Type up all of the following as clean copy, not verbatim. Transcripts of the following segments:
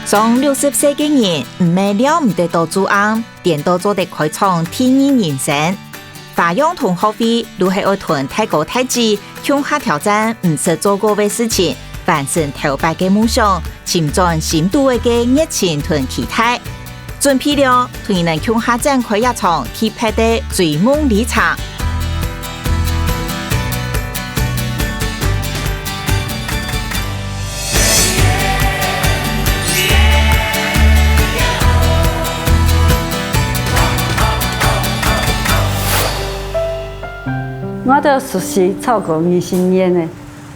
從60歲嘅人唔係了唔得到做案，點都做得開創第二人生。花樣同學會都係愛團太高太志，向下挑戰唔識做過嘅事情，完成頭擺嘅夢想，潛在深度嘅熱情同期待。準備了，團能向下展開一場期盼的追夢旅程。我都熟悉超过20年的，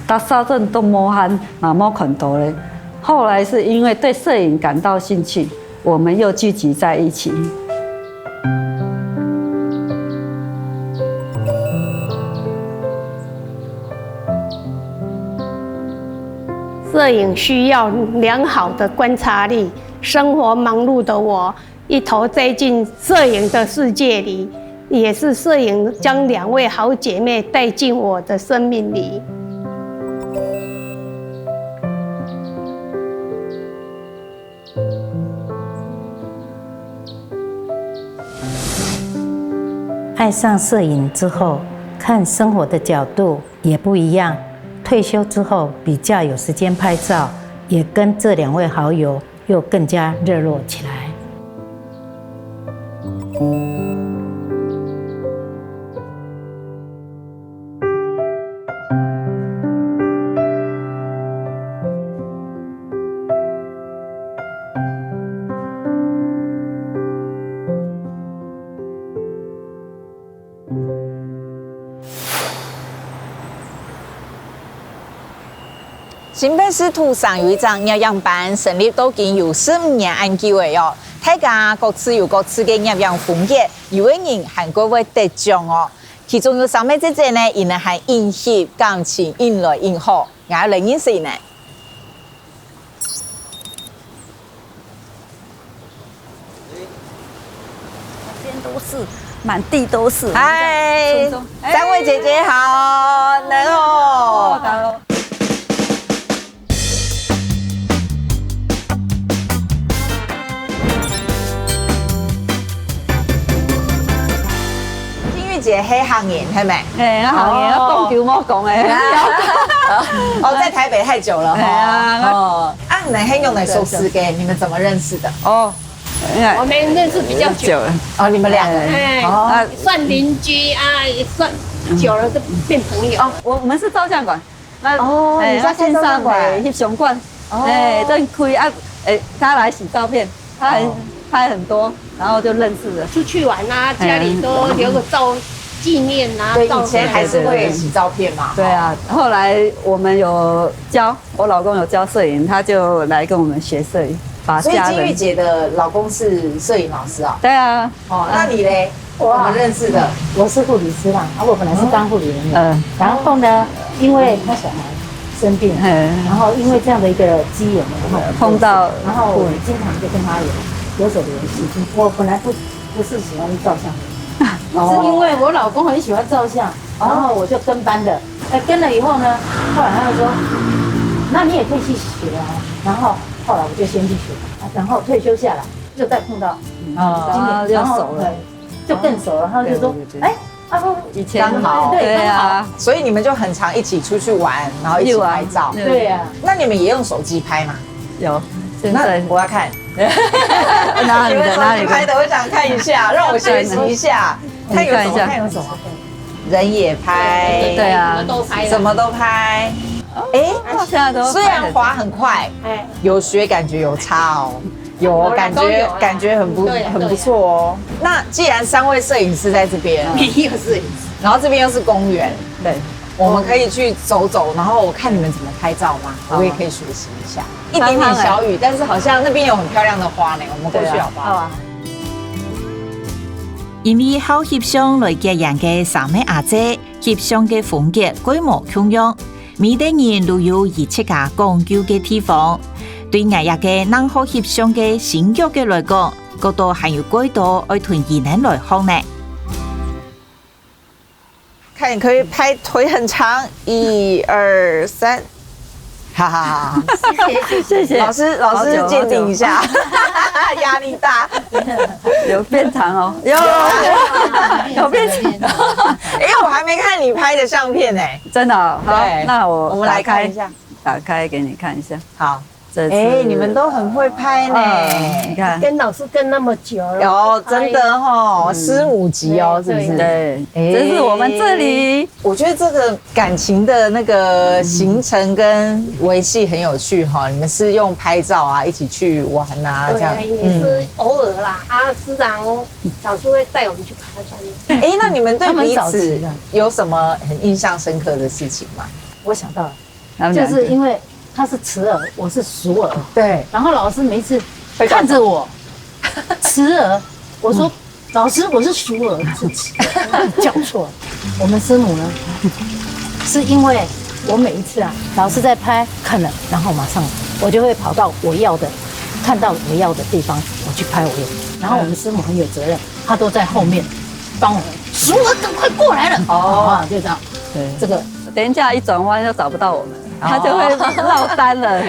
到沙镇都没看，也没看到嘞。后来是因为对摄影感到兴趣，我们又聚集在一起。摄影需要良好的观察力，生活忙碌的我，一头栽进摄影的世界里。也是摄影将2位好姐妹带进我的生命里。爱上摄影之后，看生活的角度也不一样。退休之后比较有时间拍照，也跟这2位好友又更加热络起来。新北市土上有一張攝影班，成立都已經有15年安久的哦。大家各自有各自的攝影風格，有的人還各位得獎哦。其中有上面這隻呢，因為係演戲感情演來演好，也有另一些呢。這邊都是，滿地都是。嗨，3位姐姐好，能哦。姐係行業係咪？我行業，我講就冇講誒。哦，在台北太久了哈。哦，你們係用來收屍嘅，你們怎麼認識的？哦，我們認識比較久了。哦，你們兩個，算鄰居啊，也算久了就變朋友。哦，我們是照相館。哦，你在線上嘅翕相館。正開啊，他來洗照片，他拍很多。然後就認識了，出去玩啊，家裡都留個紀念啊。對，以前還是會洗照片嘛。對啊，後來我們有教，我老公有教攝影，他就來跟我們學攝影。所以金玉姐的老公是攝影老師啊？對啊。哦，那你嘞？怎麼認識的？我是護理師啦，我本來是當護理人員。然後呢，因為他小孩生病，然後因為這樣的一個機緣，然後碰到，然後我經常就跟他有所聯繫。我本來不是喜歡照相，是因為我老公很喜歡照相，然後我就跟班的。跟了以後呢，後來他就說，那你也可以去學啊。然後後來我就先去學，然後退休下來就再碰到，就熟了，就更熟了。他就說，哎，以前剛好，對啊，所以你們就很常一起出去玩，然後一起拍照。對啊，那你們也用手機拍嗎？有。那我要看，哪里的哪里拍的，我想看一下，讓我學習一下。看有什麼？看有什麼？人也拍，對啊，什麼都拍。哎，雖然滑很快，有學感覺有差哦，有感覺很不錯哦。那既然3位攝影師在這邊，沒有攝影師，然後這邊又是公園，對。我們可以去走走，然後我看你們怎麼拍照嗎？我也可以學習一下。一點點小雨，但是好像那邊有很漂亮的花呢，我們過去好不好？好啊。因為好翕相來嘅人嘅3位阿姐，翕相嘅風格規模迥樣，每個人都有自己講究嘅地方。對我一個能好翕相嘅性格嘅來講，嗰度還有幾多愛同異人來學呢？看你可以拍腿很長，1、2、3，哈哈哈，谢谢老师鉴定一下，压力大，有变长哦，有变长，我还没看你拍的相片呢，真的好，那我们来看一下，打开给你看一下，好。你们都很会拍呢，你看，跟老师跟那么久了，有真的哈，师母级哦，是不是？对，这是我们这里。我觉得这个感情的那个形成跟维系很有趣哈。你们是用拍照啊，一起去玩啊，这样。也是偶尔啦。师长老师会带我们去爬山。那你们对彼此有什么很印象深刻的事情吗？我想到了，就是因为他是雌儿，我是熟儿，对。然后老师每一次看着我，雌儿，我说老师我是熟儿，叫错了。我们师母呢，是因为我每一次老师在拍看了，然后马上我就会跑到我要的，看到我要的地方，我去拍我要的。然后我们师母很有责任，她都在后面帮我，熟儿赶快过来了，就这样。对，这个等一下一转弯就找不到我们。他就会落单了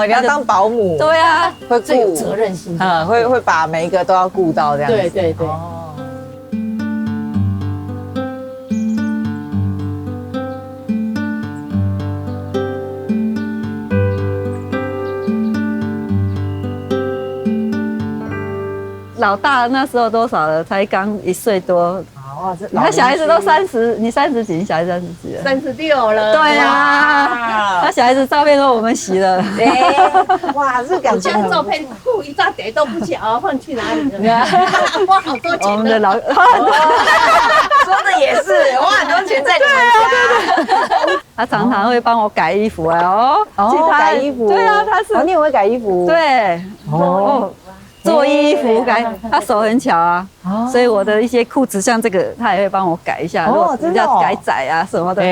你要当保姆，对啊，会最有责任心，会把每一个都要顾到这样子，对。老大那时候多少了？才刚1岁多。你看小孩子都30，你30几，小孩子30几了，36了。对啊，他小孩子照片都我们洗了。哇，这感觉照片库一大叠都不晓放去哪里了，花好多钱。我们的老说的也是，花很多钱在你们家。他常常会帮我改衣服改衣服。对啊，他是你也会改衣服？对，做衣服改，他手很巧啊，所以我的一些裤子像这个，他也会帮我改一下，如果人家改窄啊什么的，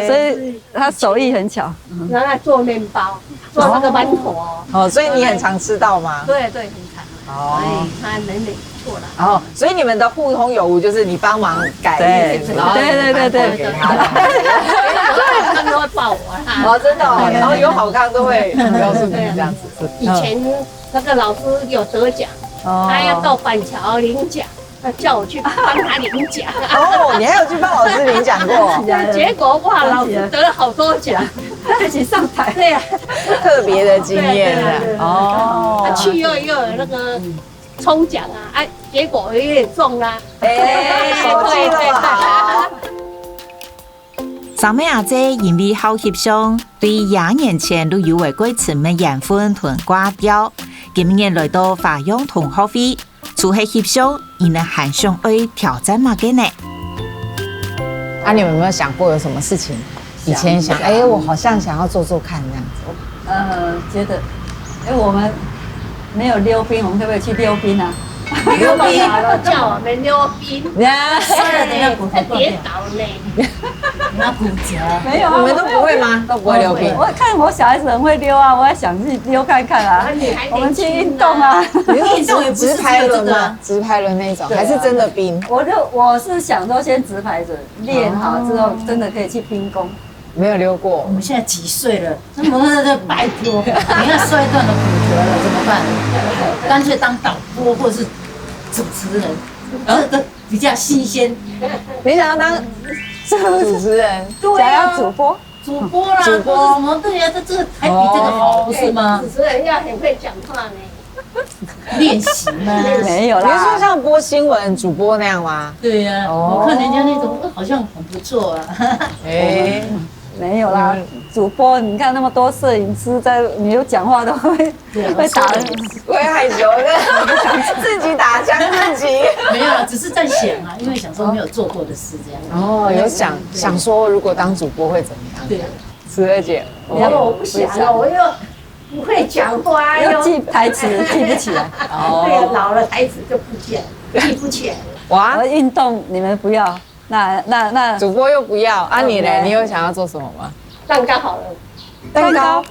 所以他手艺很巧。然后做面包，做那个馒头所以你很常吃到吗？对，很常。他人也不错啦。所以你们的互通有无，就是你帮忙改衣服，然后对，给他，他们都会抱我真的然后有好看都会告诉你这样子。以前那个老师有得奖，他要到板桥领奖，他叫我去帮他领奖。你还有去帮老师领奖过？结果哇，老师得了好多奖，一起上台。对呀，特别的经验他去又有那个抽奖结果有点中啦。手气那么好。三妹阿姐因为好翕相，对2年前旅游的过程的缘分同挂掉。今年来到花样同学会，除了翕相，伊能还想要挑战嘛个呢？你们有没有想过有什么事情？以前想，我好像想要做做看这样子。觉得，我们没有溜冰，我们可不可以去溜冰啊？溜冰，叫我们溜冰，跌倒呢，你要骨折。没有，你们都不会吗？都不会溜冰。我看我小孩子很会溜啊，我也想去溜看看啊。我们去运动啊，运动也不是直排轮吗？直排轮那种，还是真的冰？我是想说先直排轮练好之后，真的可以去冰宫。没有溜过。我们现在几岁了？这拜托，你看摔断了骨折了怎么办？干脆当导播或是主持人，这个比较新鲜。你想要当主持人？对啊，要主播啦，主播什么？对呀，这个还比这个好，不是吗？主持人要很会讲话呢。练习吗？没有啦。比如说像播新闻主播那样吗？对呀，我看人家那种好像很不错啊。没有啦，主播你看那么多摄影师在，你就讲话都会打人，会害羞的，自己打枪自己。没有啦，只是在想啊，因为想说没有做过的事这样。有想说如果当主播会怎么样？对，慈儿姐，我不想了，我又不会讲话，又记台词记不起来。对，老了台词就不见，记不起来。哇，运动你们不要。那主播又不要你呢？你有想要做什么吗？蛋糕好了，蛋糕，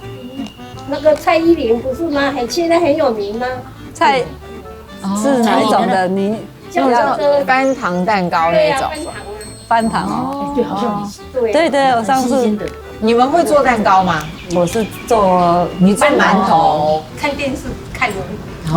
那个蔡依林不是吗？现在很有名吗？蔡是哪一种的？你像那个翻糖蛋糕那种，翻糖哦，对，好像对，我上次你们会做蛋糕吗？我是做馒头，看电视看的。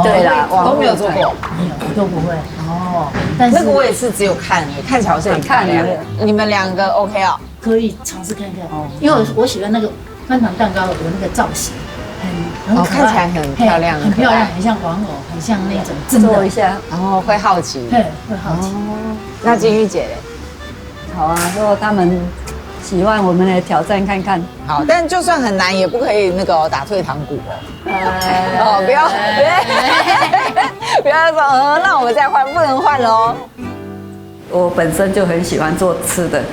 对啦，都没有做过，没有，我都不会。哦，但是那个我也是只有看，看起来好像很漂亮。你们2个 OK 哦？可以尝试看看，因为我喜欢那个翻糖蛋糕有那个造型，很可爱，看起来很漂亮，很漂亮，很像玩偶，很像那种真的。做一下，然后会好奇，会好奇。那金玉姐嘞？好啊，如果他们喜欢，我们来挑战看看。好，但就算很难，也不可以那个打退堂鼓哦。不要不要说，那我们再换，不能换喽。我本身就很喜欢做吃的，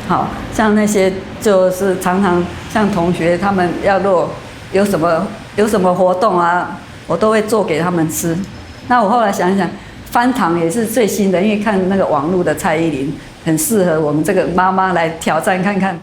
好像那些就是常常像同学他们要若有什么活动啊，我都会做给他们吃。那我后来想一想，翻糖也是最新的，因为看那个网络的蔡依林，很适合我们这个妈妈来挑战看看。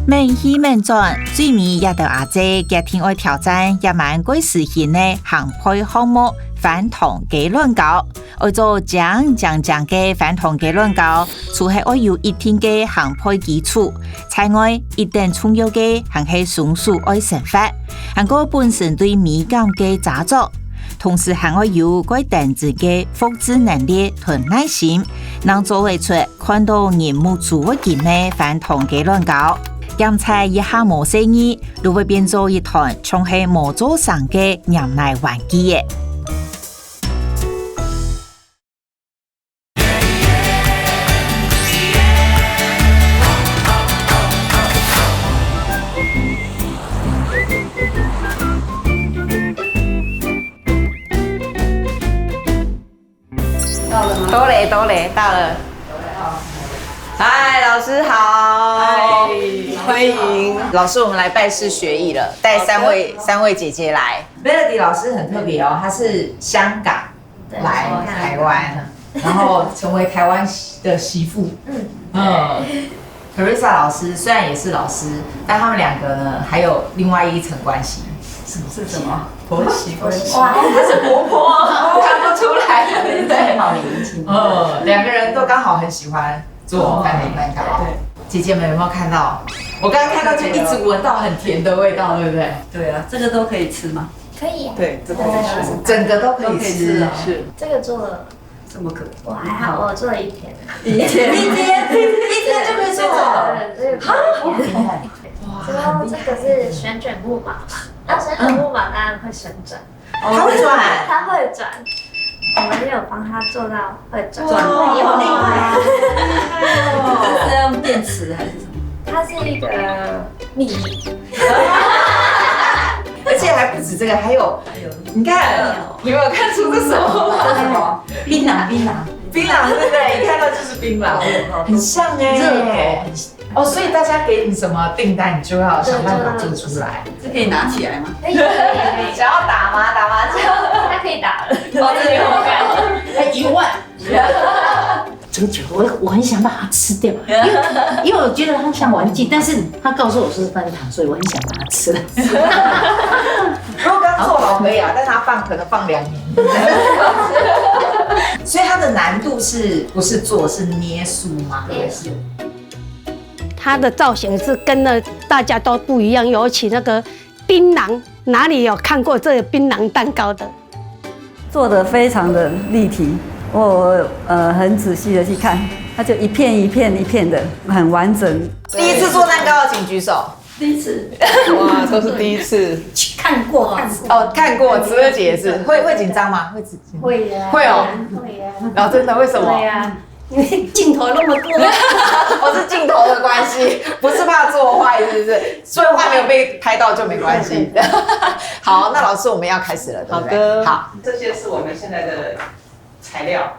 免戏免转，最尾也到阿姐家庭爱挑战也蛮贵实现的烘焙項目翻糖雞卵糕，愛做醬嘅翻糖雞卵糕，除係愛有一定嘅烘焙基礎，此外一定重要嘅還係松鼠愛成法，韓國本身對美感嘅製作，同時還愛有該等子嘅複製能力同耐心，能做會出看到人目睚睚嘅翻糖雞卵糕。檢查一下冇生意，就會變做一團從係冇做上嘅釀奶玩具嘅。都嘞，到了。嗨，老師好，歡迎老師，我們來拜師學藝了，帶三位姐姐來。Melody 老師很特別哦，她是香港來台灣，然後成為台灣的媳婦。Teresa 老師雖然也是老師，但他們2個呢，還有另外一層關係。是什麼？婆媳關係。哇，她是婆婆，看不出來，對不對？好年輕。2個人都剛好很喜歡做翻糖蛋糕。對，姐姐們有沒有看到？我剛剛看到就一直聞到很甜的味道，對不對？對啊，這個都可以吃嗎？可以啊。對，這個可以吃，整個都可以吃。是。這個做了這麼可？我還好，我做了1天。一天就可以做了。然後這個是旋轉木馬嘛，那旋轉木馬當然會旋轉。它會轉？它會轉。我們有幫他做到會轉。好厲害！這是用電池還是什麼？它是一個秘密。而且還不止這個，還有，你看，你有沒有看出這什麼？這什麼？檳榔，對不對？一看到就是檳榔，很像哎。哦，所以大家給你什麼訂單，你就要想辦法做出來。這可以拿起來嗎？可以。想要打嗎？打麻將？它可以打了。哦，這裡我看1萬。这个酒我很想把它吃掉，因为我觉得它像玩具，但是他告诉我是翻糖，所以我很想把它吃了。如果刚做好可以啊，但它可能放2年。所以它的难度不是做是捏酥吗？也是。它的造型是跟了大家都不一样，尤其那个槟榔，哪里有看过这个槟榔蛋糕的？做得非常的立体，我很仔细的去看，它就一片一片一片的，很完整。第一次做蛋糕的请举手。第一次，哇，都是第一次。看过。哦，看过，慈儿姐也是，会紧张吗？会呀。会哦。会呀。然后真的为什么？对呀。因为镜头那么多，我是镜头的关系，不是怕做坏，是不是？所以话没有被拍到就没关系。好，那老师我们要开始了，对不对？好，这些是我们现在的材料，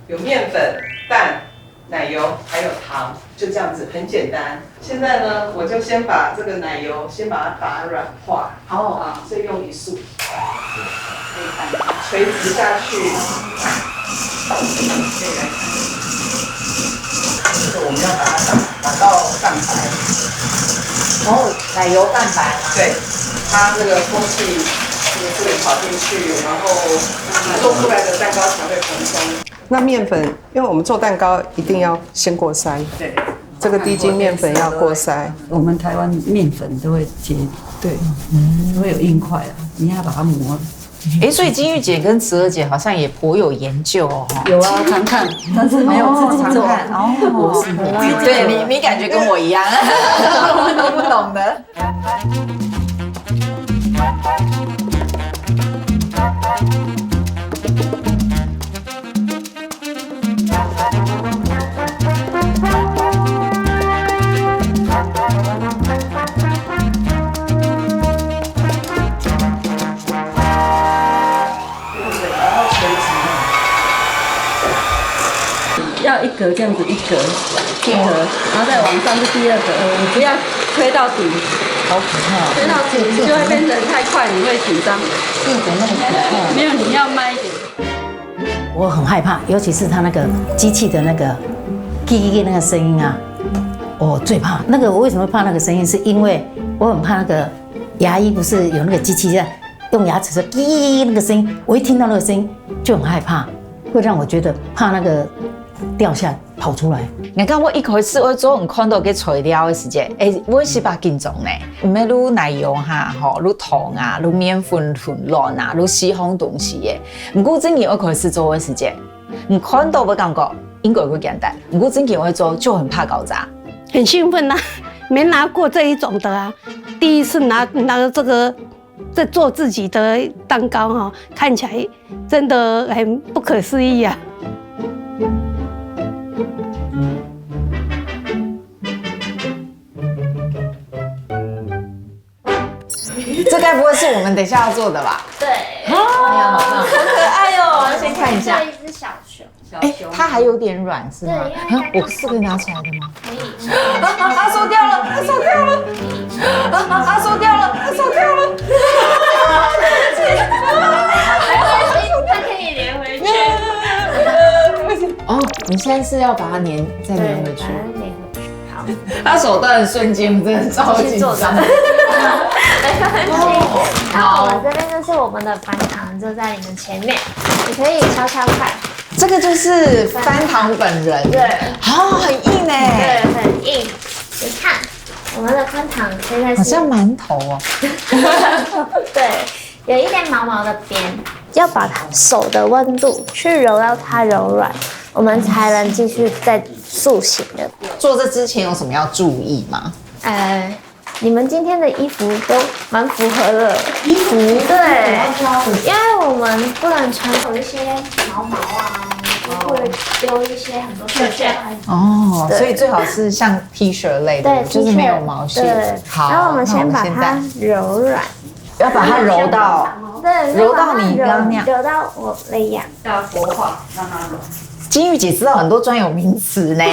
有面粉、蛋、奶油，还有糖，就这样子，很简单。现在呢，我就先把这个奶油先把它软化，所以用1束，垂直下去。可以来看，这个我们要把它打到蛋白，然后奶油蛋白嘛，对，它那个空气这个跑进去，然后做出来的蛋糕才会蓬松。那面粉，因为我们做蛋糕一定要先过筛，对，这个低筋面粉要过筛。我们台湾面粉都会结，对，都会有硬块啊，你要把它磨。所以金玉姐跟慈儿姐好像也颇有研究哦。有啊，常看，但是没有自己做。哦，对你感觉跟我一样，都不懂的。要一格这样子，一格，然后再往上是第二格，你不要推到底，好可怕！推到底就会变成太快，你会紧张。这个那么可怕？没有，你要慢一点。我很害怕，尤其是它那个机器的那个叽叽叽那个声音啊，我最怕那个。我为什么会怕那个声音？是因为我很怕那个牙医不是有那个机器在用牙齿说叽叽叽那个声音，我一听到那个声音就很害怕，会让我觉得怕那个掉下跑出来。你看我一开始我做看到给除掉的时间，我是把紧张呢，唔係擼奶油哈，吼擼糖啊，擼面粉乱啊，擼西方东西嘅。唔過真嘅我開始做嘅時間，你看到我感覺應該會簡單，唔過真嘅我做就很怕搞砸，很興奮啊，沒拿過這一種的啊，第一次拿這個在做自己的蛋糕哈，看起來真的很不可思議啊。這該不會是我們等一下要做的吧？對，好可愛哦！先看一下，這一隻小熊，它還有點軟是嗎？對，我是可以拿起來的嗎？可以。它收掉了，它收掉了，它收掉了，它收掉了。它可以連回去。哦，你現在是要把它再連回去？連回去。好。他手段的瞬間真的超緊張。没關係。然後我們這邊就是我們的翻糖，就在你們前面，你可以敲敲看。這個就是翻糖本人。對。哦，很硬哎。對，很硬。你看，我們的翻糖現在是。好像饅頭哦。對，有一點毛毛的邊，要把它手的溫度去揉到它柔軟，我們才能繼續再塑形的。做這之前有什麼要注意嗎？你們今天的衣服都蠻符合的。衣服對，因為我們不能穿有一些毛毛啊，會丟一些很多碎屑。哦，所以最好是像 T 恤類的，對，就是沒有毛線。對，好，然後我們先把它柔軟，要把它揉到，對，揉到你剛剛那樣，揉到我那樣，要活化，讓它揉。金玉姐知道很多專有名詞呢，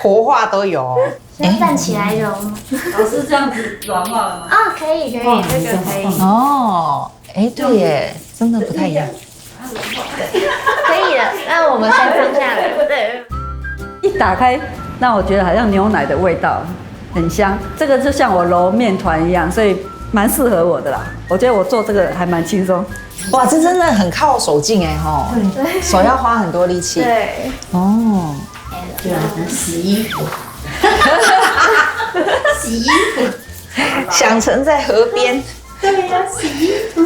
活化都有。先站起來揉。老師這樣子軟化了嗎？啊，可以，這個可以。哦，對耶，真的不太一樣。可以了，那我們先放下來。對。一打開，讓我覺得好像牛奶的味道，很香。這個就像我揉麵團一樣，所以蠻適合我的啦。我覺得我做這個還蠻輕鬆。哇，這真的很靠手勁哎吼，對，手要花很多力氣。對。哦。對啊，洗衣服。洗衣服，想成在河邊。對呀，洗衣服，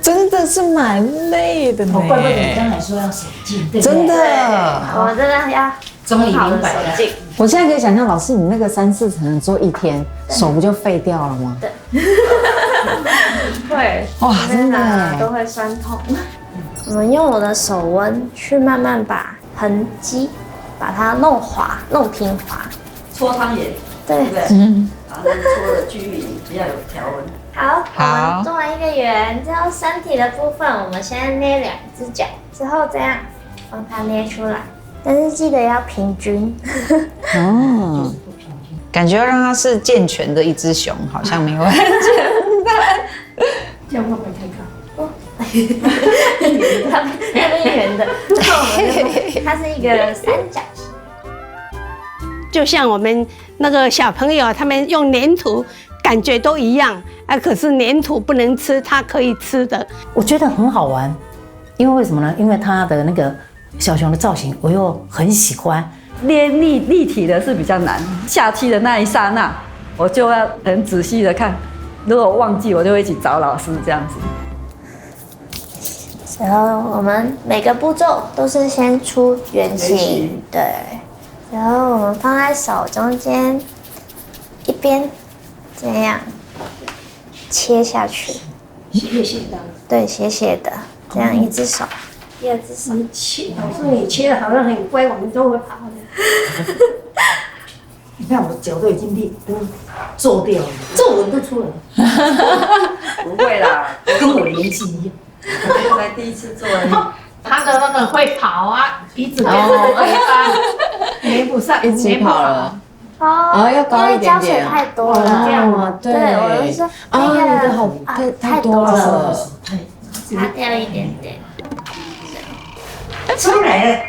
真的是蠻累的呢。怪不得你剛才說要手勁，對不對？真的，我真的要終於明白了。我現在可以想象，老師，你那個3、4層做一天，手不就廢掉了嗎？對。會。哇，真的都會酸痛。我們用我的手溫去慢慢把痕跡把它弄滑、弄平滑。搓湯圓，對，然後搓的距離比較有條紋。好，我們做完一個圓之後，身體的部分我們先捏2隻腳，之後這樣幫它捏出來，但是記得要平均。哦，感覺要讓它是健全的一隻熊，好像沒有很簡單。這樣會不會太高？它是圓的，它是一個3角形。就像我們那個小朋友，他們用粘土，感覺都一樣啊。可是粘土不能吃，它可以吃的。我覺得很好玩，因為為什麼呢？因為它的那個小熊的造型我又很喜歡，捏立体的是比较难，下去的那一刹那，我就要很仔细的看，如果忘记，我就会一起找老师这样子。然后我们每个步骤都是先出圆形，对，然后我们放在手中间，一边这样切下去，斜斜的，对，斜斜的，这样一只手，第二只手切，老师你切的好像很乖，我们都会跑的。你看我脚都已经都皱掉了，皱纹都出来了。不会啦，跟我年纪一样。我才第一次做而已。他的那个会跑啊，鼻子变成尾巴，没不上，一起跑了。哦，要高一点点，因为胶水太多了，这样吗？对，我就说你的好太多了，擦掉一点点，出来了。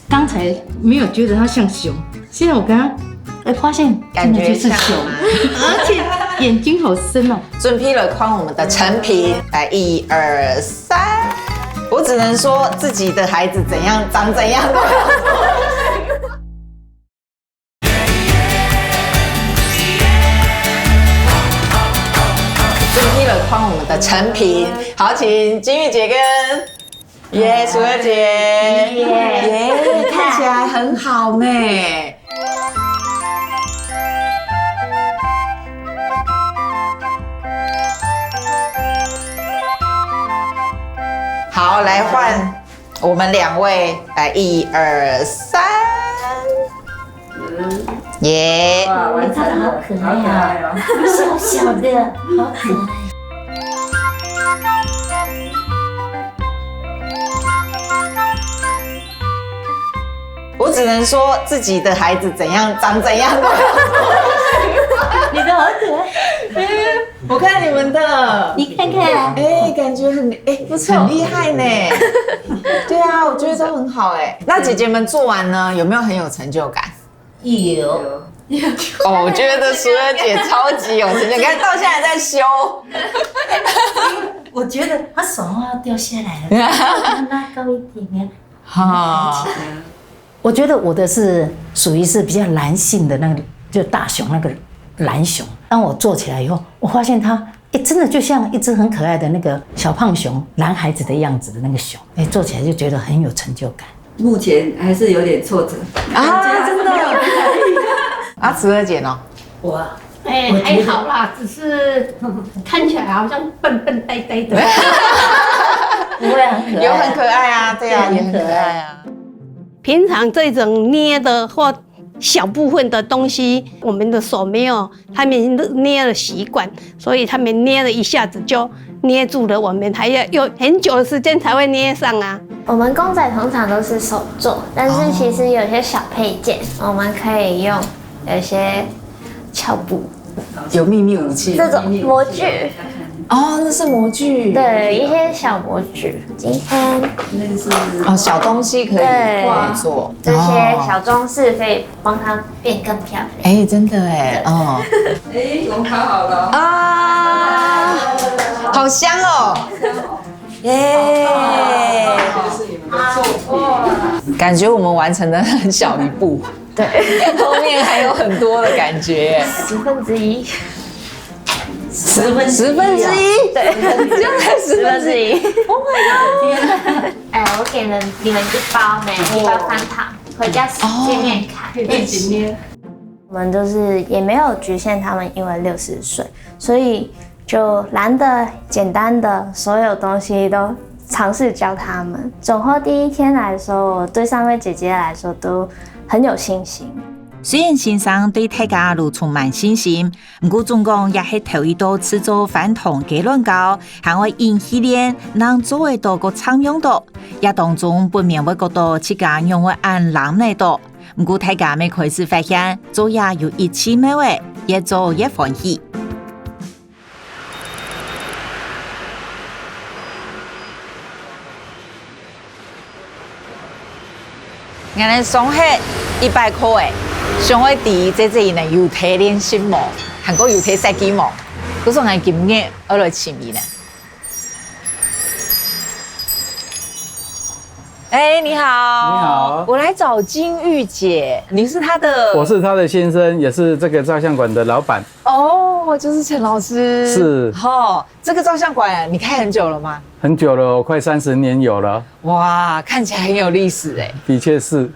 刚才没有觉得它像熊，现在我刚刚发现真的就是熊，而且眼睛好深哦。准备了看我们的成品，来1、2、3，我只能说自己的孩子怎样长怎样。准备了看我们的成品，好，请金玉姐跟淑儿姐，看起来很好呢。好，来换我们2位，来1、2、3，耶！哇，完成好可爱啊，小小的，好可爱。我只能说自己的孩子怎样长怎样。你的好可爱，我看你们的，你看看，感觉不错，很厉害呢。对啊，我觉得都很好哎。那姐姐们做完呢，有没有很有成就感？有。哦，我觉得淑儿姐超级有成就感，到现在还在修。我觉得她手要掉下来了，拉高一点。好。我觉得我的是属于是比较男性的那个，就大熊那个蓝熊。当我做起来以后，我发现它，真的就像一只很可爱的那个小胖熊，男孩子的样子的那个熊，做起来就觉得很有成就感。目前还是有点挫折啊，真的。啊，淑儿姐呢？我还好啦，只是看起来好像笨笨呆呆的。不会很可爱，有很可爱啊，对啊，也很可爱啊。平常这种捏的或小部分的东西，我们的手没有他们捏的习惯，所以他们捏了一下子就捏住了，我们还要用很久的时间才会捏上啊。我们公仔通常都是手做，但是其实有些小配件，我们可以用有些巧布，有秘密武器，这种模具。哦，那是模具。对，一些小模具。今天那个是小东西可以做，这些小装饰可以帮它变更漂亮。真的哎，我们烤好了啊，好香哦，耶！这是你们的作品，感觉我们完成的很小一步，对，后面还有很多的感觉1/10。1/10，对，这样才1/10。Oh my god！ 我给了你们一包酸糖，回家见面看。一起捏。我们就是也没有局限他们，因为60岁，所以就难的、简单的所有东西都尝试教他们。总后第1天来说，我对3位姐姐来说都很有信心。虽然先生对大家都充满信心，不过总共也是头一度制作饭团嘅卵糕，还会引起练让做的多个常用度，也当中不免会觉得自家用会按难嚟多。不过大家没开始发现，做也有一起美味，越做越欢喜。我哋送去100塊誒，上位第這呢油體練習模，韓國油體設計模，嗰種係今日我來前面咧。你好，你好，我来找金玉姐，你是她的？我是他的先生，也是这个照相馆的老板。哦，就是陈老师。是。这个照相馆你开很久了吗？很久了，快30年有了。哇，看起来很有历史哎。的确是。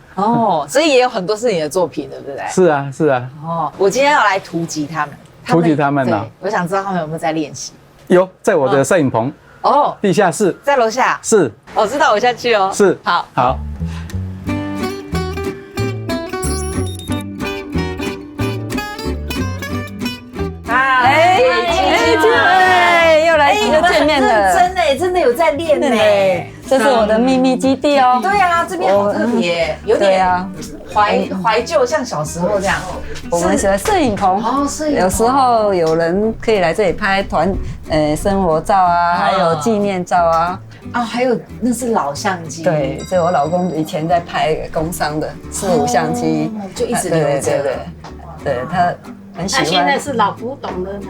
所以也有很多是你的作品，对不对？是啊，是啊。我今天要来突击他们。突击他们啊！我想知道他们有没有在练习。有，在我的摄影棚。地下室。在楼下。是。知道我下去哦。是。好。好。又来见面了，真的有在练呢。这是我的秘密基地哦。对啊，这边好特别，有点怀旧，像小时候这样。我们喜欢摄影棚，有时候有人可以来这里拍生活照啊，还有纪念照啊。还有那是老相机。对，这我老公以前在拍工商的45相机，就一直留着。对，他很喜欢。他现在是老古董了呢。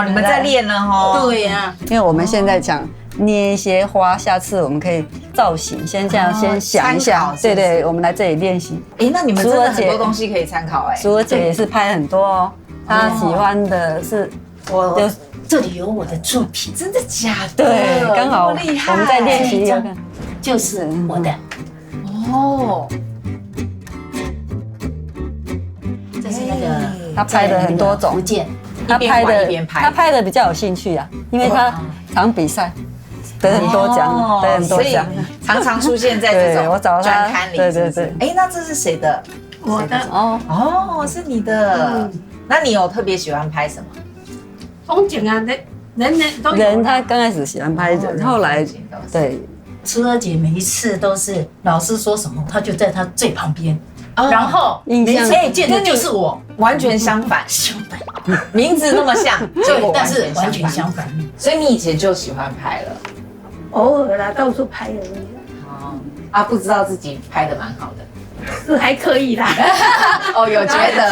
你们在练了哈。对呀，因为我们现在讲捏一些花，下次我们可以造型，先这样先想一下。对，我们来这里练习。那你们真的很多东西可以参考哎。苏儿姐也是拍很多哦，她喜欢的是这里有我的作品，真的假的？对，刚好我们在练习，就是我的。这是那个他拍的很多种福建，他拍的比较有兴趣啊，因为他常比赛，得很多奖，得很多奖，常常出现在这种专刊里。对。那这是谁的？我的。是你的。那你有特别喜欢拍什么？风景啊，人都有。人他刚开始喜欢拍人，后来对。初儿姐每一次都是老师说什么，她就在她最旁边，然后每次见的就是我，完全相反，名字那么像，但是完全相反。所以你以前就喜欢拍了？偶尔啦，到处拍而已。不知道自己拍的蛮好的。是还可以啦。有觉得，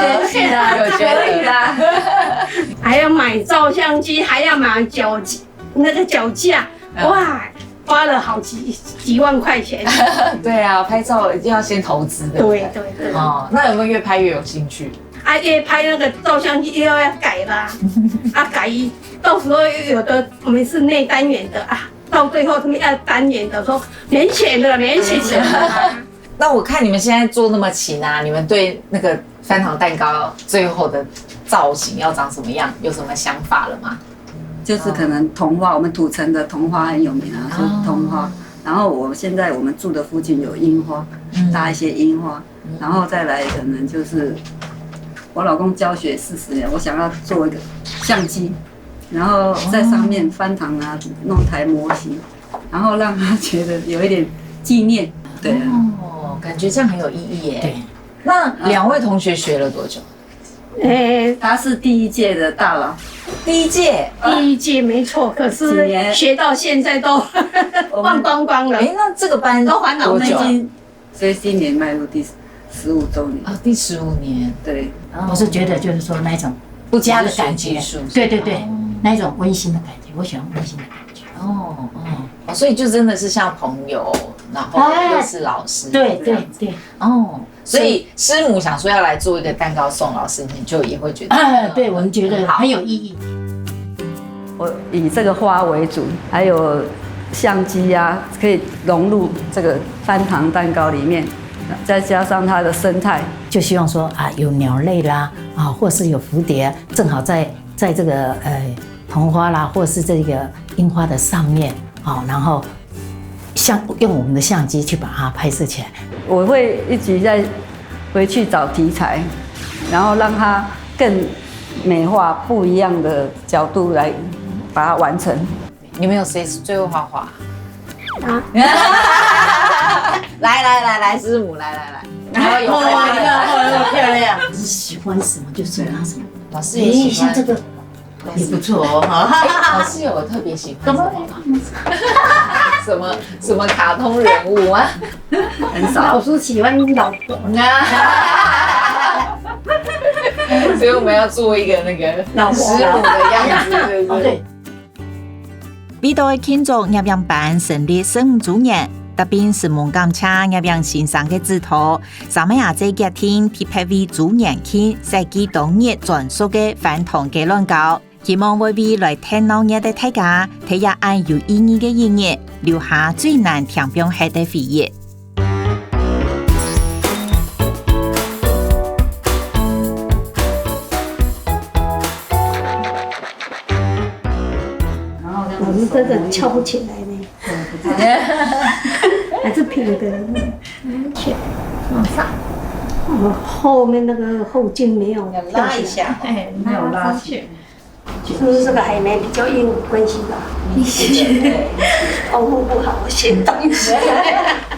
有觉得啦。还要买照相机，还要买脚架，哇，花了好几万块钱。对啊，拍照一定要先投资的。对。那有没有越拍越有兴趣？越拍那个照相机又要改啦，改，到时候有的我们是内单元的到最后他们要单元的，说免钱的。那我看你们现在做那么勤你们对那个翻糖蛋糕最后的造型要长什么样，有什么想法了吗？就是可能桐花，我们土城的桐花很有名就是桐花。然后我们住的附近有樱花，搭一些樱花，然后再来可能就是我老公教学40年，我想要做一个相机，然后在上面翻糖弄台模型，然后让他觉得有一点纪念。对。感觉这样很有意义耶。对。那2位同学学了多久？他是第1届的大佬。第一届没错，可是学到现在都忘光光了。那这个班都还好久？所以今年迈入第15周年。第15年。对。我是觉得就是说那种家的感觉，对，那种温馨的感觉，我喜欢温馨的感觉。所以就真的是像朋友，然后又是老师。对。所以师母想说要来做一个蛋糕送老师，你就也会觉得对，我们觉得很有意义。我以这个花为主，还有相机可以融入这个翻糖蛋糕里面，再加上它的生态，就希望说有鸟类啦或是有蝴蝶，正好在这个桐花啦，或是这个樱花的上面然后用我们的相机去把它拍摄起来。我会一直在回去找题材，然后让它更美化，不一样的角度来把它完成。你们有谁最会画画？来，师母来。然后有漂亮，是喜欢什么就送他什么。老师也喜欢这个。也不错老师有特别喜欢什么卡通人物吗？很少。老师喜欢老公所以我们要做一个那个老师母的样子，对不对？为了庆祝叶阳班成立15周年，特别是梦感谢叶阳先生的指导，上面也在家庭匹配为周年庆设计当日专属的饭堂鸡卵糕，希望为未来听老日的大家，体验按有意义的音乐，留下最难填补的回忆。我们这个翘不起来呢，还是平的。去往上，后面那个后劲没有拉一下，没有拉上去。是不是这个海绵比较硬关系吧？保护不好，先动一下。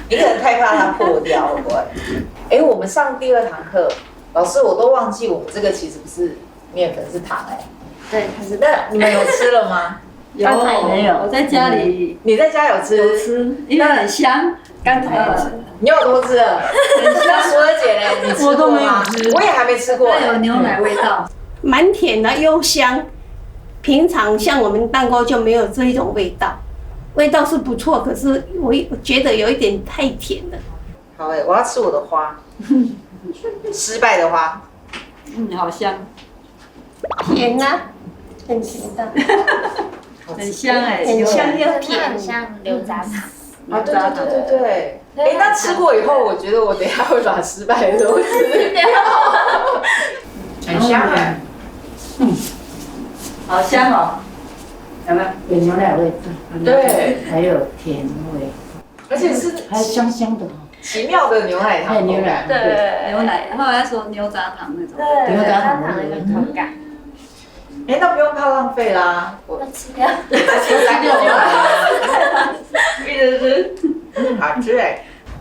你可能太怕它破掉了，对。我们上第2堂课，老师我都忘记我们这个其实不是面粉，是糖对，它是那你们有吃了吗？有没有？我在家里，你在家有吃？有吃，因为很香。刚才有吃，你有多吃了？那淑儿姐呢？你吃过吗？我也还没吃过。它有牛奶味道，蛮甜的又香。平常像我们蛋糕就没有这一种味道，味道是不错，可是我觉得有一点太甜了。好我要吃我的花，失败的花。好香，甜啊，很甜的，很香很香又它甜，很像牛轧糖。啊，对。那吃过以后，我觉得我等一下会把失败的都吃掉。很香好香哦，有没有？有牛奶味道，对，还有甜味，而且是还香香的，奇妙的牛奶糖。牛奶，对，牛奶，后来说牛轧糖那种，牛轧糖的那个口感。那不用怕浪费啦，我吃掉，3个就好了。一直吃，好吃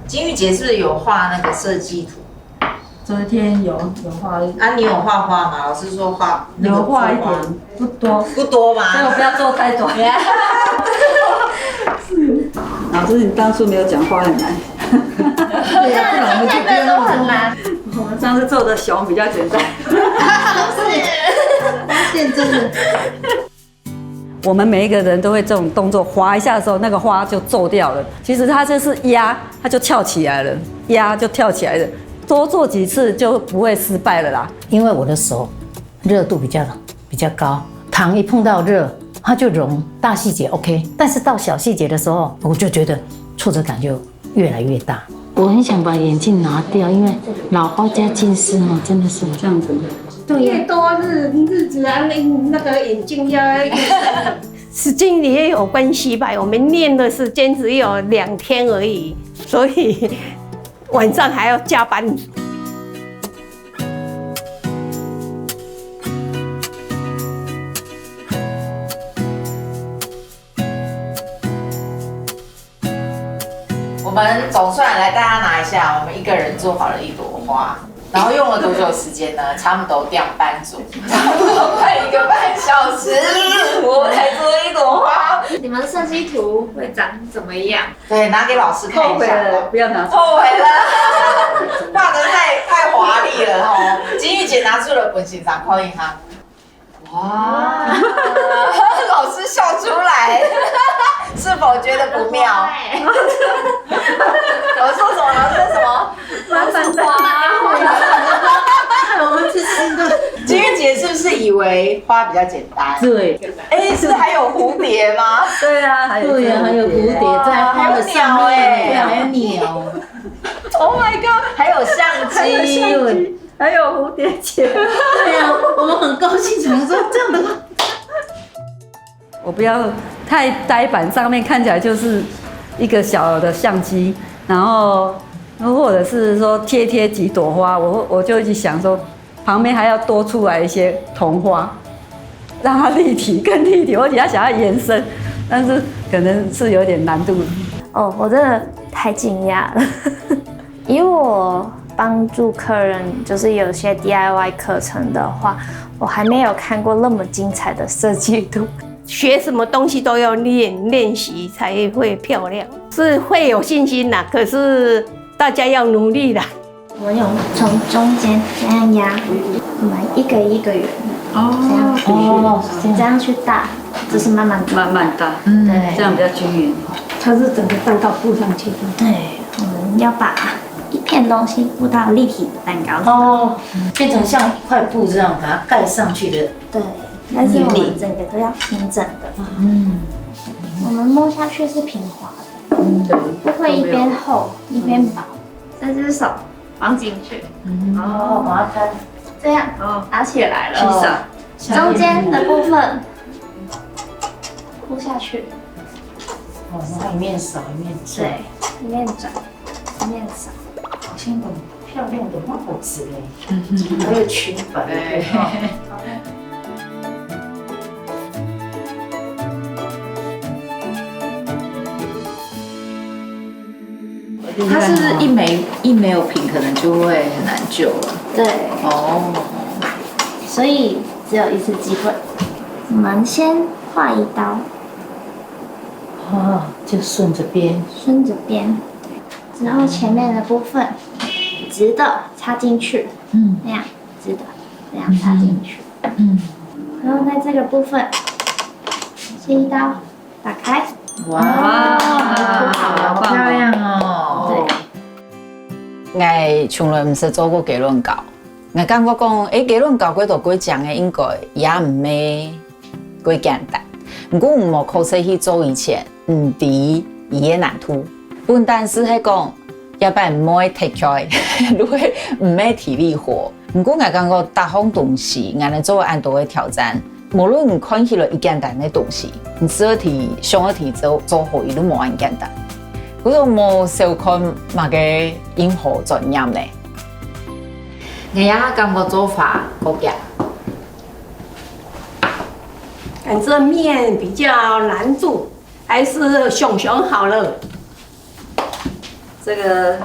金玉姐是不是有画那个设计图？昨天有画，你有画花吗？老师说画有画一点，不多吗？所以我不要做太多。老师，你当初没有讲花很难。对啊，不然我们就不用那么很难。我们上次做的熊比较简单。发现真的。我们每一个人都会这种动作，滑一下的时候，那个花就皱掉了。其实它就是压，它就跳起来了，压就跳起来了。多做几次就不会失败了啦。因为我的手热度比较高，糖一碰到热，它就融。大细节 OK， 但是到小细节的时候，我就觉得挫折感就越来越大。我很想把眼镜拿掉，因为老花加近视哦，真的是这样子。对，越多日子啊，那个眼镜要时间也有关系吧。我们练的时间只有2天而已，所以晚上还要加班。我们总算来，大家拿一下，我们一个人做好了1朵花，然后用了多久时间呢？差不多2班组，差不多快1个半小时，我们才做1朵花。你们设计图会长怎么样？对，拿给老师看一下。后悔了，不要拿。后悔了，画得太华丽了哦。金玉姐拿出了本形掌靠银行。哇，老师笑出来，是否觉得不妙？我说什么？老师说什么？麻烦我们吃的。金玉姐是不是以为花比较简单？对。是还有蝴蝶吗？对啊，还有对呀，还有蝴蝶在花的上面，对，还有鸟。Oh my god！ 还有相机，还有蝴蝶结。对呀，我们很高兴，怎么说这样的话？我不要太呆板，上面看起来就是一个小的相机，然后或者是说贴几朵花，我就一直想说，旁边还要多出来一些桐花，让它立体更立体，而且它想要延伸，但是可能是有点难度。我真的太惊讶了，以我帮助客人就是有些 DIY 课程的话，我还没有看过那么精彩的设计图。学什么东西都要练习才会漂亮，是会有信心啦。可是大家要努力啦。我有从中间这样压，我们一个圆，这样去大，就是慢慢搭，对，这样比较均匀。它是整个蛋糕铺上去的。对，我们要把一片东西铺到立体的蛋糕上。哦，变成像一块布这样把它盖上去的。对，但是我们整个都要平整的。我们摸下去是平滑的，不会一边厚一边薄。这只手放进去，把它这样打起来了。中间的部分铺下去。然后一面扫一面转，对，一面转，一面扫。好像很漂亮的帽子哎，还有裙摆。它是不是一没有平，可能就会很难救了？对。哦。所以只有一次机会。我们先画一刀。就顺着边。顺着边。之后前面的部分直的插进去。那样直的，这样插进去。然后在这个部分切一刀，打开。哇，好漂亮哦！对，我从来唔是做过鸡卵糕，我感觉讲，鸡卵糕几道几种的，应该也唔咩几简单。不过我考试去做以前，唔知伊嘅难度，不但是系讲，要不然唔会 take care， 如果唔咩体力活。不过我感觉大项东西，我能做按多嘅挑战。无论你看起来一简单的东西，你做题、上题做好，伊都无咁简单。我说冇小看哪个任何专业咧，我也感觉做法好简。感觉面比较难做，还是熊熊好了。这个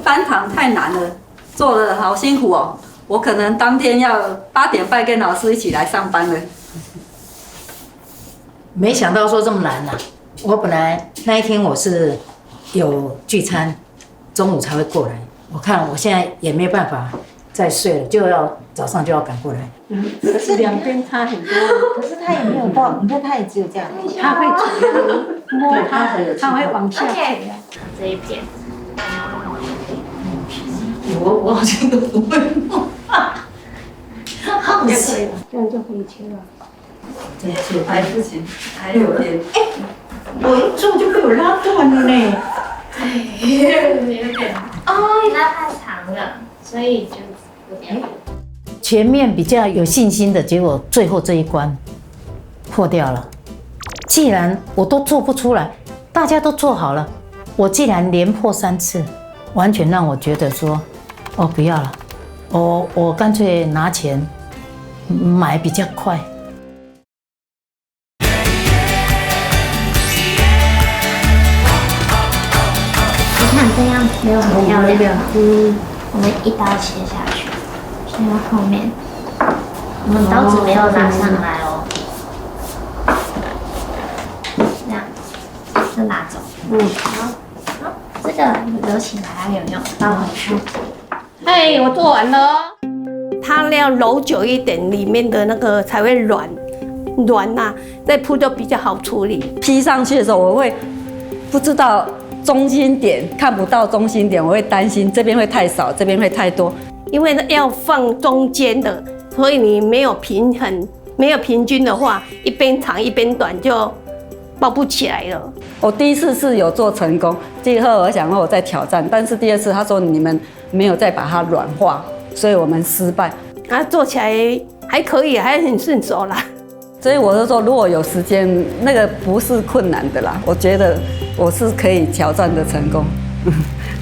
翻糖太难了，做的好辛苦哦。我可能当天要8点半跟老师一起来上班了。没想到说这么难呐！我本来那一天我是有聚餐，中午才会过来。我看我现在也没办法再睡了，早上就要赶过来。可是两边差很多。可是他也没有到，你看他也只有这样，它会摸它会往下垂。这一片。我好像都不会弄。好可以了，这样就可以切了。对，还不行，还有点。我一做就被我拉断了呢。有点拉太长了，所以就有点。前面比较有信心的，结果最后这一关破掉了。既然我都做不出来，大家都做好了，我既然连破3次，完全让我觉得说，不要了，我干脆拿钱买比较快。你看这样没有很漂亮，我们一刀切下去，切到后面，我们刀子没有拉上来哦，这样就拿走。好，这个留起来有没有？倒回去。哎，我做完了哦。它要揉久一点，里面的那个才会软呐，再铺就比较好处理。披上去的时候，我会不知道中心点，看不到中心点，我会担心这边会太少，这边会太多。因为要放中间的，所以你没有平衡、没有平均的话，一边长一边短就包不起来了。我第一次是有做成功，第二我想说我再挑战，但是第2次他说你们没有再把它软化，所以我们失败。做起来还可以，还很顺手啦。所以我就说，如果有时间，那个不是困难的啦。我觉得我是可以挑战的成功，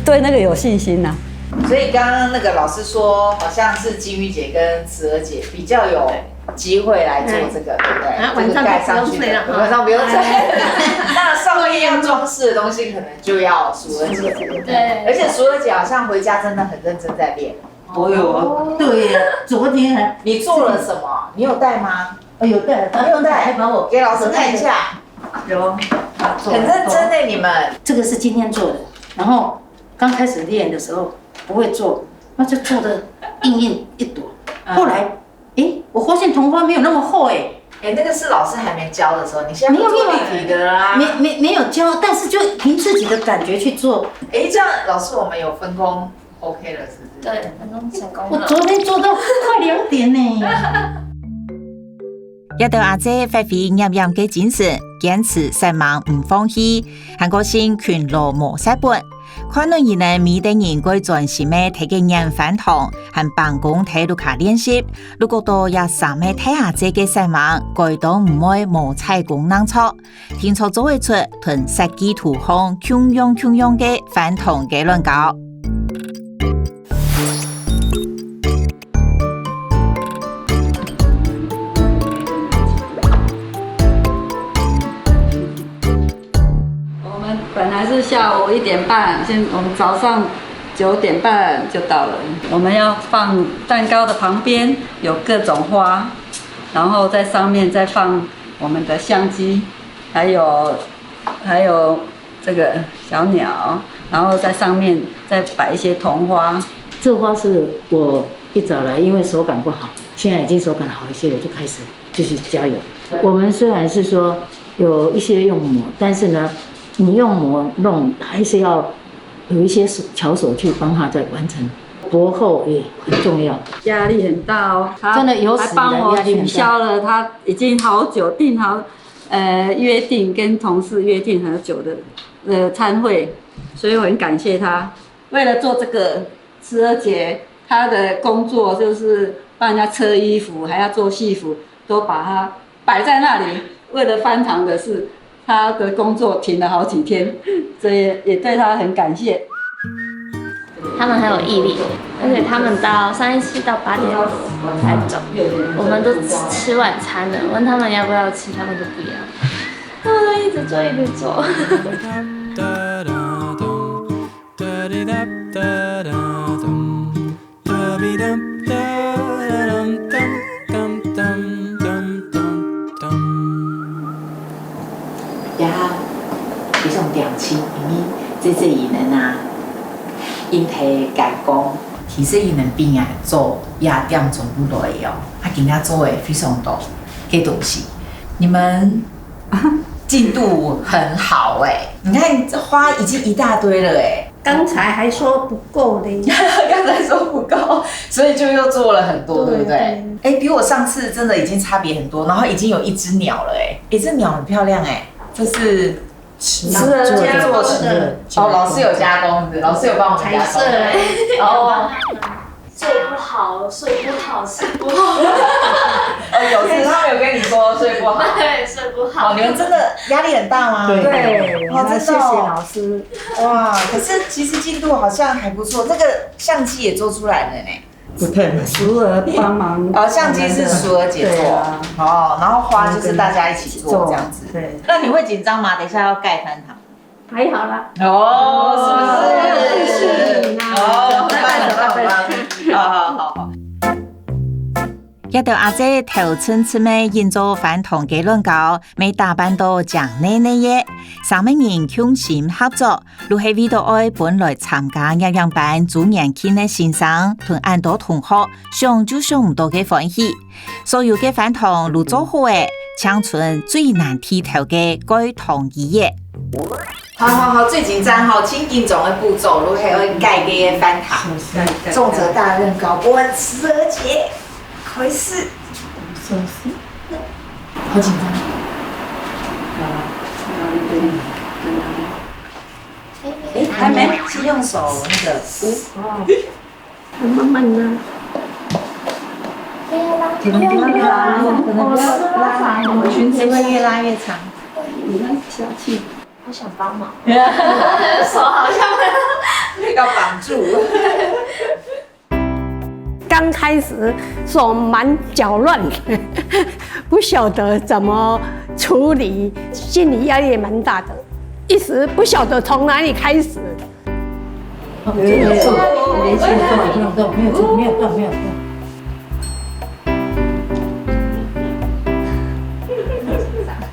对那个有信心呐。所以刚刚那个老师说，好像是金玉姐跟慈儿姐比较有机会来做这个，对不对？晚上盖上去的，晚上不用睡。那上面要装饰的东西，可能就要淑儿姐。对，而且淑儿姐好像回家真的很认真在练。我有，对呀，昨天你做了什么？你有带吗？有带，你有带，还把我给老师看一下。有，很认真的你们。这个是今天做的，然后刚开始练的时候不会做，那就做的硬硬一朵。后来，我发现桐花没有那么厚那个是老师还没教的时候，你现在做立体的啦。没有教，但是就凭自己的感觉去做。这样老师我们有分工 OK 了，是不是？对，分工成功了。我昨天做到快2点呢。一到阿姐發揮嚴嚴嘅精神，堅持實忙唔放棄，韓國先全路無失本。看到人呢，每個人會專心嘅睇嘅人飯堂，和辦公睇路卡練習。如果到也上嘅睇下姐嘅實忙，佢都唔會無采功能錯。聽錯做會出同設計圖風共用嘅飯堂嘅論教。本来是下午1点半，我们早上9点半就到了。我们要放蛋糕的旁边有各种花，然后在上面再放我们的相机，还有这个小鸟，然后在上面再摆一些桐花。这花是我一早来，因为手感不好，现在已经手感好一些，我就开始继续加油。我们虽然是说有一些用模，但是呢。你用模弄，还是要有一些巧手去帮他再完成。薄厚也很重要，压力很大哦。真的有还帮我取消了，他已经好久订好，约定跟同事约定很久的餐会，所以我很感谢他。为了做这个12节，他的工作就是帮人家车衣服，还要做戏服，都把它摆在那里。为了翻堂的事。他的工作停了好几天，所以也对他很感谢。他们很有毅力，而且他们上一次到8点才走，我们都吃晚餐了，问他们要不要吃，他们都不要，一直做一直做。非常良心，因为这艺人啊，因提改工，其实艺人边啊做也点做不落的哦，今天做的非常多嘅东西，你们进度很好你看这花已经一大堆了刚才还说不够呢，刚才说不够，所以就又做了很多，对不对？比我上次真的已经差别很多，然后已经有一只鸟了这鸟很漂亮这是。加工的老师有加工的，老师有帮我们加工。睡不好，睡不好，睡不好。有次他们有跟你说睡不好，对，睡不好。你们真的压力很大吗？对，真的。谢谢老师。哇，可是其实进度好像还不错，那个相机也做出来了呢。不对，淑儿帮忙。相机是淑儿姐做，然后花就是大家一起做这样子。对。那你会紧張嗎？等一下要蓋飯堂。还好啦。是不是？好。一到阿姐頭村次咩現做飯堂嘅論教，未打扮到講呢嘢，三個人共心合作，如係為到愛本來參加一樣班做年輕嘅先生同很多同學，想就想唔到嘅歡喜。所有嘅飯堂如做好嘅，搶出最難剔透嘅改堂儀嘢。好，最緊張請緊總嘅步驟，如係愛蓋嘅飯堂，重責大任高過12節。開始，好緊張。還沒，是用手那個捂。慢慢的。可能裙子會越拉越長。你看小氣。我想幫忙，手好像要綁住。刚开始手蛮搅乱的，不晓得怎么处理，心理压力也蛮大的，一时不晓得从哪里开始。连续做，没有动。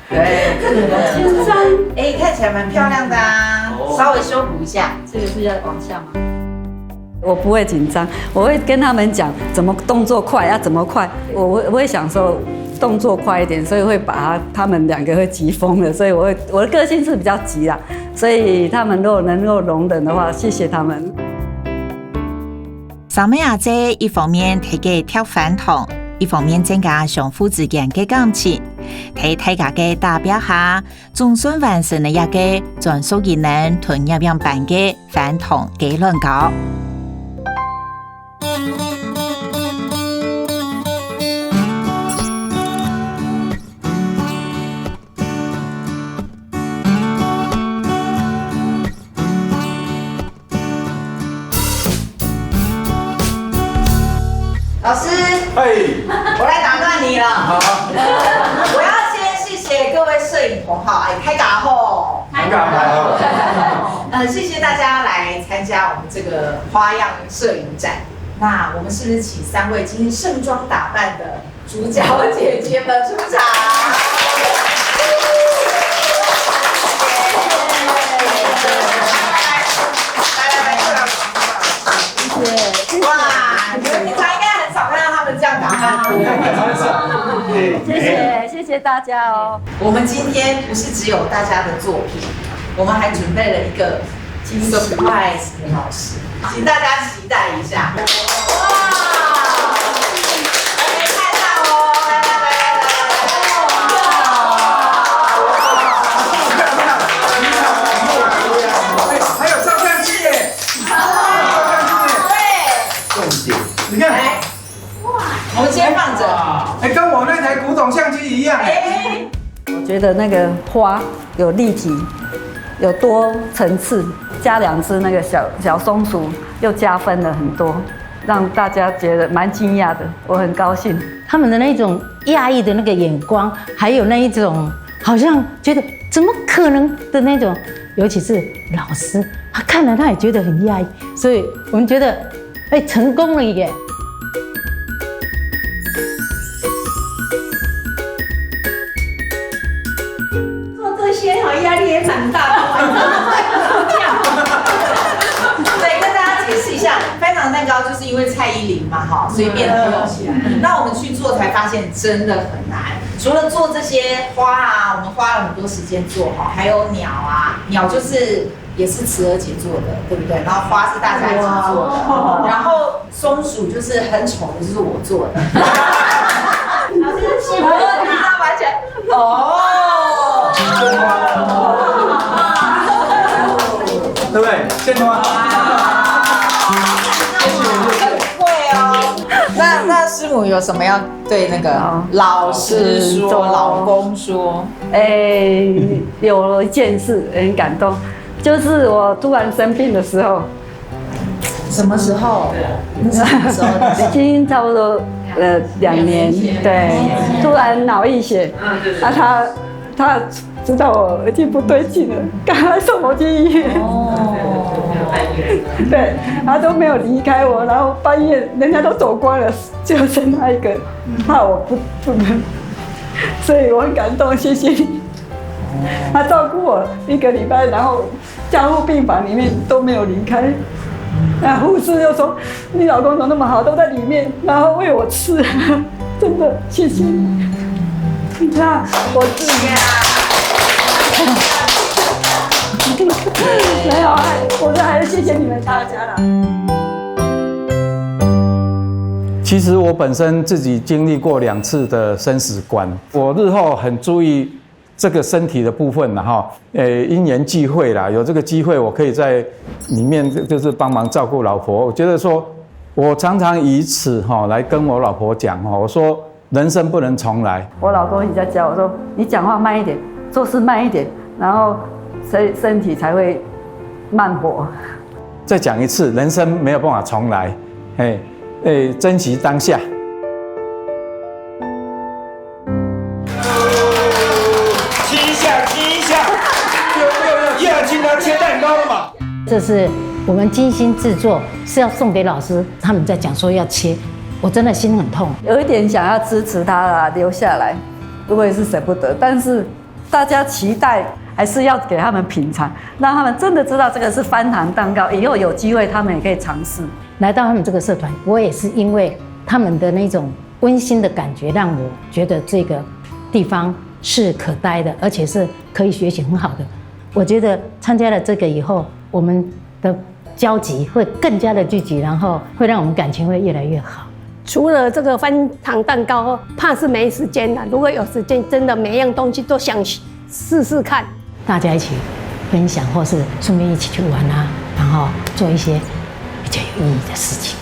对，紧张。看起来蛮漂亮的啊，稍微修补一下。这个是要往下吗？我不会紧张，我会跟他们讲怎么动作快，要怎么快。我会想说动作快一点，所以会把他们2个会急疯了。所以我的个性是比较急啦，所以他们如果能够容忍的话，谢谢他们。上面阿姐一方面提给跳反同，一方面增加相互之間嘅感情，喺大家嘅代表下，總算完成了一個專屬於人同一樣辦嘅反同嘅論稿。老师，我来打断你了。好，我要先谢谢各位摄影同好，开嘎后，谢谢大家来参加我们这个花样摄影展。那我们是不是请3位今天盛装打扮的主角姐姐们出场？谢谢大家哦。我们今天不是只有大家的作品，我们还准备了一个 surprise 给老师，请大家期待一下。哇！来看到哦，还有照相机耶！对，重点，你看。我们先放着，跟我那台古董相机一样。我觉得那个花有立体，有多层次，加2只那个小松鼠，又加分了很多，让大家觉得蛮惊讶的，我很高兴。他们的那种讶异的那个眼光，还有那一种好像觉得怎么可能的那种，尤其是老师，他看了他也觉得很讶异，所以我们觉得，成功了耶！压力也蛮大的，对，跟大家解释一下，翻糖蛋糕就是因为蔡依林嘛，哈，所以变得红起来。那我们去做才发现真的很难，除了做这些花啊，我们花了很多时间做哈，还有鸟啊，鸟就是也是慈儿姐做的，对不对？然后花是大家一起做的，然后松鼠就是很丑的，就是我做的。老师是我他完全哦。对不对？现花。会哦。那师母有什么要对那个老师说、老公说？有一件事很感动，就是我突然生病的时候。什么时候？什么时候？已经差不多2年，对，突然脑溢血，他知道我已经不对劲了，赶快送我去医院。对，他都没有离开我，然后半夜人家都走光了，就剩他一个，怕我不能，所以我很感动，谢谢你。他照顾我1个礼拜，然后加护病房里面都没有离开。那护士就说：“你老公怎么那么好，都在里面，然后喂我吃。”真的，谢谢你。那我自己没有，我这还是谢谢你们大家啦。其实我本身自己经历过2次的生死关，我日后很注意这个身体的部分了哈。因缘际会啦，有这个机会，我可以在里面就是帮忙照顾老婆。我觉得说，我常常以此哈来跟我老婆讲哈，我说人生不能重来。我老公一直在教我说，你讲话慢一点，做事慢一点，然后身体才会慢活。再讲一次，人生没有办法重来，珍惜当下。亲一下，要进来切蛋糕了嘛？这是我们精心制作，是要送给老师。他们在讲说要切，我真的心很痛，有一点想要支持他啦，留下来，我也是舍不得。但是大家期待还是要给他们品尝，让他们真的知道这个是翻糖蛋糕，以后有机会他们也可以尝试。来到他们这个社团，我也是因为他们的那种温馨的感觉，让我觉得这个地方是可待的，而且是可以学习很好的。我觉得参加了这个以后，我们的交集会更加的聚集，然后会让我们感情会越来越好。除了这个翻糖蛋糕，怕是没时间了。如果有时间，真的每样东西都想试试看。大家一起分享，或是顺便一起去玩啊，然后做一些比较有意义的事情。